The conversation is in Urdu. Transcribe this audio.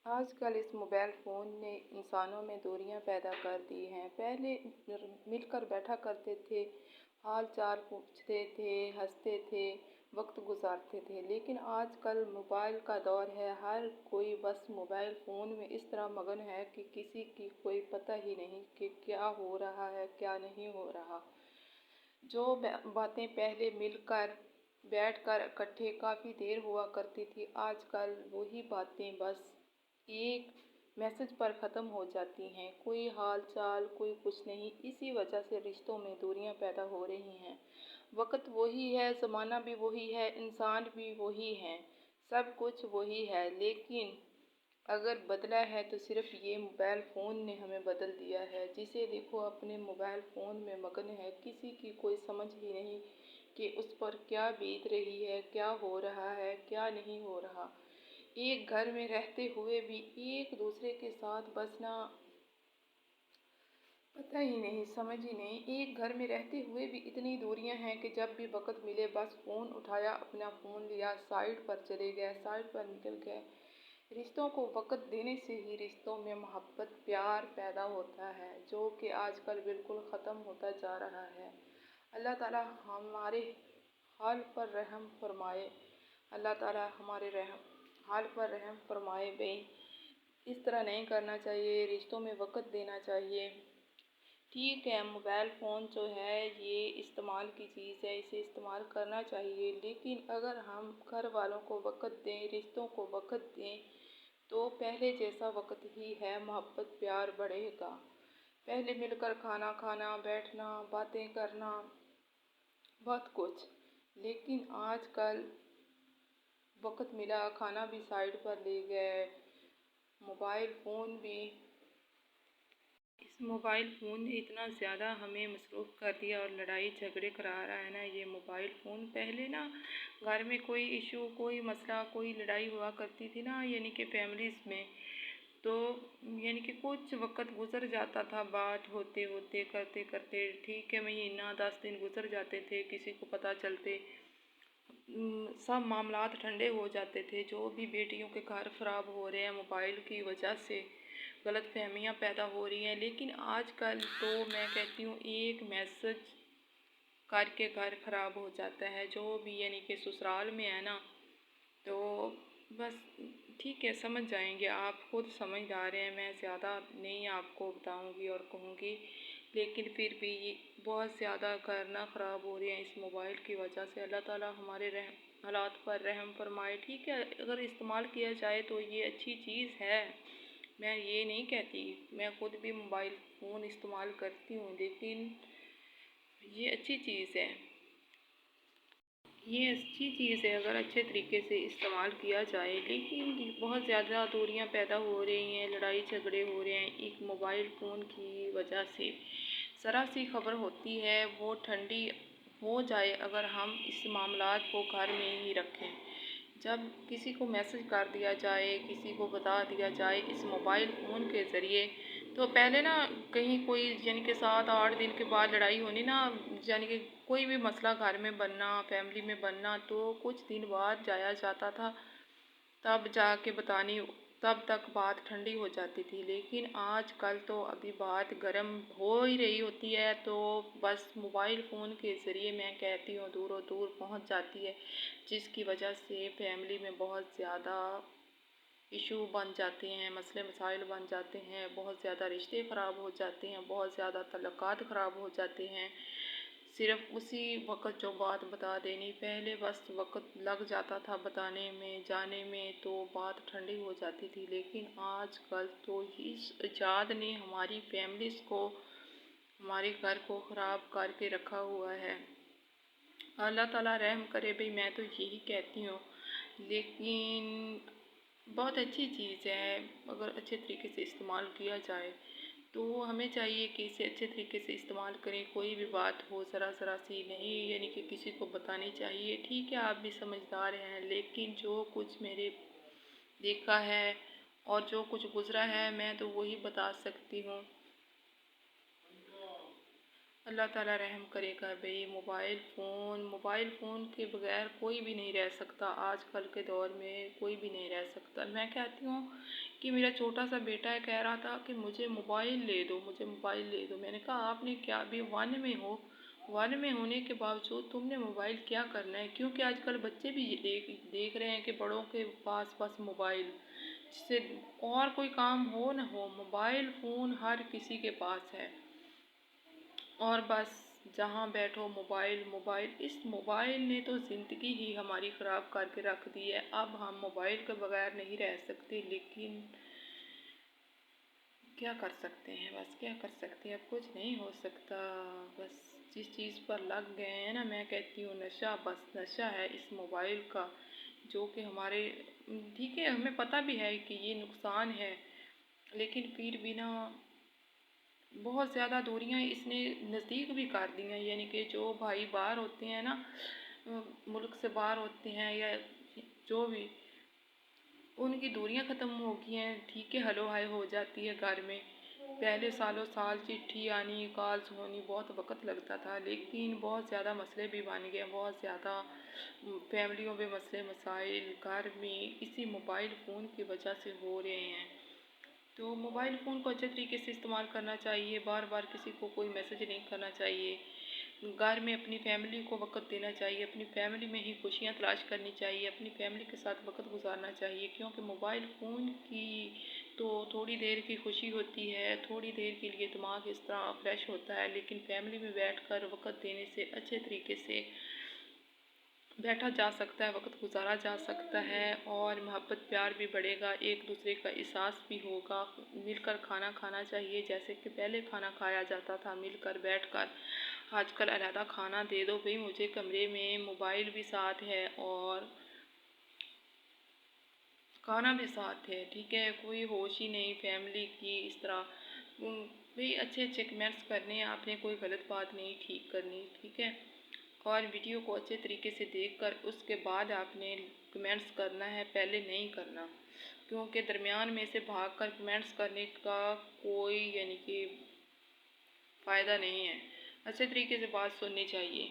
آج کل اس موبائل فون نے انسانوں میں دوریاں پیدا کر دی ہیں۔ پہلے مل کر بیٹھا کرتے تھے، حال چال پوچھتے تھے، ہنستے تھے، وقت گزارتے تھے، لیکن آج کل موبائل کا دور ہے۔ ہر کوئی بس موبائل فون میں اس طرح مگن ہے کہ کسی کی کوئی پتہ ہی نہیں کہ کیا ہو رہا ہے، کیا نہیں ہو رہا۔ جو باتیں پہلے مل کر بیٹھ کر اکٹھے کافی دیر ہوا کرتی تھی، آج کل وہی باتیں بس ایک میسج پر ختم ہو جاتی ہیں۔ کوئی حال چال، کوئی کچھ نہیں۔ اسی وجہ سے رشتوں میں دوریاں پیدا ہو رہی ہیں۔ وقت وہی ہے، زمانہ بھی وہی ہے، انسان بھی وہی ہیں، سب کچھ وہی ہے، لیکن اگر بدلا ہے تو صرف یہ موبائل فون نے ہمیں بدل دیا ہے۔ جسے دیکھو اپنے موبائل فون میں مگن ہے، کسی کی کوئی سمجھ ہی نہیں کہ اس پر کیا بیت رہی ہے، کیا ہو رہا ہے، کیا نہیں ہو رہا۔ ایک گھر میں رہتے ہوئے بھی ایک دوسرے کے ساتھ بسنا پتہ ہی نہیں، سمجھ ہی نہیں۔ ایک گھر میں رہتے ہوئے بھی اتنی دوریاں ہیں کہ جب بھی وقت ملے بس فون اٹھایا، اپنا فون لیا، سائٹ پر چلے گئے، سائٹ پر نکل گئے۔ رشتوں کو وقت دینے سے ہی رشتوں میں محبت، پیار پیدا ہوتا ہے، جو کہ آج کل بالکل ختم ہوتا جا رہا ہے۔ اللہ تعالیٰ ہمارے حال پر رحم فرمائے۔ اللہ تعالیٰ ہمارے حال پر رحم فرمائے۔ بھئی اس طرح نہیں کرنا چاہیے، رشتوں میں وقت دینا چاہیے۔ ٹھیک ہے، موبائل فون جو ہے یہ استعمال کی چیز ہے، اسے استعمال کرنا چاہیے، لیکن اگر ہم گھر والوں کو وقت دیں، رشتوں کو وقت دیں تو پہلے جیسا وقت ہی ہے، محبت پیار بڑھے گا۔ پہلے مل کر کھانا کھانا، بیٹھنا، باتیں کرنا، بہت کچھ، لیکن آج کل وقت ملا، کھانا بھی سائڈ پر لے گئے، موبائل فون بھی۔ اس موبائل فون نے اتنا زیادہ ہمیں مصروف کر دیا اور لڑائی جھگڑے کرا رہا ہے نا یہ موبائل فون۔ پہلے نا گھر میں کوئی ایشو، کوئی مسئلہ، کوئی لڑائی ہوا کرتی تھی نا، یعنی کہ فیملیز میں، تو یعنی کہ کچھ وقت گزر جاتا تھا، بات ہوتے ہوتے، کرتے کرتے، ٹھیک ہے، مہینہ 10 دن گزر جاتے تھے، کسی کو پتہ چلتے، سب معاملات ٹھنڈے ہو جاتے تھے۔ جو بھی بیٹیوں کے گھر خراب ہو رہے ہیں موبائل کی وجہ سے، غلط فہمیاں پیدا ہو رہی ہیں، لیکن آج کل تو میں کہتی ہوں ایک میسج کر کے گھر خراب ہو جاتا ہے۔ جو بھی یعنی کہ سسرال میں ہے نا، تو بس ٹھیک ہے، سمجھ جائیں گے، آپ خود سمجھدار ہیں، میں زیادہ نہیں آپ کو بتاؤں گی اور کہوں گی، لیکن پھر بھی بہت زیادہ گھر نہ خراب ہو رہے ہیں اس موبائل کی وجہ سے۔ اللہ تعالیٰ ہمارے حالات پر رحم فرمائے۔ ٹھیک ہے، اگر استعمال کیا جائے تو یہ اچھی چیز ہے، میں یہ نہیں کہتی، میں خود بھی موبائل فون استعمال کرتی ہوں، لیکن یہ اچھی چیز ہے، یہ اچھی چیز ہے اگر اچھے طریقے سے استعمال کیا جائے، لیکن بہت زیادہ دوریاں پیدا ہو رہی ہیں، لڑائی جھگڑے ہو رہے ہیں ایک موبائل فون کی وجہ سے۔ ذرا سی خبر ہوتی ہے وہ ٹھنڈی ہو جائے اگر ہم اس معاملات کو گھر میں ہی رکھیں۔ جب کسی کو میسج کر دیا جائے، کسی کو بتا دیا جائے اس موبائل فون کے ذریعے، تو پہلے نا کہیں کوئی یعنی کہ 7-8 دن کے بعد لڑائی ہونی نا، یعنی کہ کوئی بھی مسئلہ گھر میں بننا، فیملی میں بننا، تو کچھ دن بعد جایا جاتا تھا، تب جا کے بتانی، تب تک بات ٹھنڈی ہو جاتی تھی، لیکن آج کل تو ابھی بات گرم ہو ہی رہی ہوتی ہے تو بس موبائل فون کے ذریعے میں کہتی ہوں دور و دور پہنچ جاتی ہے، جس کی وجہ سے فیملی میں بہت زیادہ ایشو بن جاتے ہیں، مسئلے مسائل بن جاتے ہیں، بہت زیادہ رشتے خراب ہو جاتے ہیں، بہت زیادہ تعلقات خراب ہو جاتے ہیں۔ صرف اسی وقت جو بات بتا دینی، پہلے بس وقت لگ جاتا تھا بتانے میں، جانے میں، تو بات ٹھنڈی ہو جاتی تھی، لیکن آج کل تو اس ایجاد نے ہماری فیملیز کو، ہمارے گھر کو خراب کر کے رکھا ہوا ہے۔ اللہ تعالیٰ رحم کرے، بھئی میں تو یہی کہتی ہوں، لیکن بہت اچھی چیز ہے اگر اچھے طریقے سے استعمال کیا جائے تو ہمیں چاہیے کہ اسے اچھے طریقے سے استعمال کریں۔ کوئی بھی بات ہو ذرا سی نہیں یعنی کہ کسی کو بتانی چاہیے، ٹھیک ہے آپ بھی سمجھدار ہیں، لیکن جو کچھ میرے دیکھا ہے اور جو کچھ گزرا ہے میں تو وہی بتا سکتی ہوں۔ اللہ تعالیٰ رحم کرے گا بھئی۔ موبائل فون کے بغیر کوئی بھی نہیں رہ سکتا، آج کل کے دور میں کوئی بھی نہیں رہ سکتا۔ میں کہتی ہوں کہ میرا چھوٹا سا بیٹا ہے، کہہ رہا تھا کہ مجھے موبائل لے دو، مجھے موبائل لے دو۔ میں نے کہا آپ نے کیا، ابھی ون میں ہونے کے باوجود تم نے موبائل کیا کرنا ہے؟ کیونکہ آج کل بچے بھی دیکھ رہے ہیں کہ بڑوں کے پاس بس موبائل، جس سے اور کوئی کام ہو نہ ہو، موبائل فون ہر کسی کے پاس ہے، اور بس جہاں بیٹھو موبائل موبائل۔ اس موبائل نے تو زندگی ہی ہماری خراب کر کے رکھ دی ہے۔ اب ہم موبائل کے بغیر نہیں رہ سکتے، لیکن کیا کر سکتے ہیں، بس کیا کر سکتے ہیں، اب کچھ نہیں ہو سکتا۔ بس جس چیز پر لگ گئے ہیں نا، میں کہتی ہوں نشہ، بس نشہ ہے اس موبائل کا، جو کہ ہمارے ٹھیک ہے، ہمیں پتہ بھی ہے کہ یہ نقصان ہے، لیکن پھر بھی نا بہت زیادہ دوریاں اس نے نزدیک بھی کر دی ہیں۔ یعنی کہ جو بھائی باہر ہوتے ہیں نا، ملک سے باہر ہوتے ہیں یا جو بھی، ان کی دوریاں ختم ہو گئی ہیں، ٹھیک ہے، ہلو ہائی ہو جاتی ہے گھر میں۔ پہلے سالوں سال چٹھی آنی، کالز ہونی، بہت وقت لگتا تھا، لیکن بہت زیادہ مسئلے بھی بن گئے، بہت زیادہ فیملیوں میں مسئلے مسائل گھر میں اسی موبائل فون کی وجہ سے ہو رہے ہیں۔ تو موبائل فون کو اچھے طریقے سے استعمال کرنا چاہیے، بار بار کسی کو کوئی میسج نہیں کرنا چاہیے، گھر میں اپنی فیملی کو وقت دینا چاہیے، اپنی فیملی میں ہی خوشیاں تلاش کرنی چاہیے، اپنی فیملی کے ساتھ وقت گزارنا چاہیے، کیونکہ موبائل فون کی تو تھوڑی دیر کی خوشی ہوتی ہے، تھوڑی دیر کے لیے دماغ اس طرح فریش ہوتا ہے، لیکن فیملی میں بیٹھ کر وقت دینے سے اچھے طریقے سے بیٹھا جا سکتا ہے، وقت گزارا جا سکتا ہے، اور محبت پیار بھی بڑھے گا، ایک دوسرے کا احساس بھی ہوگا۔ مل کر کھانا کھانا چاہیے، جیسے کہ پہلے کھانا کھایا جاتا تھا مل کر بیٹھ کر۔ آج کل علیحدہ کھانا دے دو بھئی مجھے، کمرے میں موبائل بھی ساتھ ہے اور کھانا بھی ساتھ ہے، ٹھیک ہے، کوئی ہوش ہی نہیں فیملی کی اس طرح۔ بھئی اچھے اچھے کمنٹس کرنے ہیں، آپ نے کوئی غلط بات نہیں ٹھیک کرنی، ٹھیک ہے، اور ویڈیو کو اچھے طریقے سے دیکھ کر اس کے بعد آپ نے کمنٹس کرنا ہے، پہلے نہیں کرنا، کیونکہ درمیان میں سے بھاگ کر کمنٹس کرنے کا کوئی یعنی کہ فائدہ نہیں ہے، اچھے طریقے سے بات سننی چاہیے۔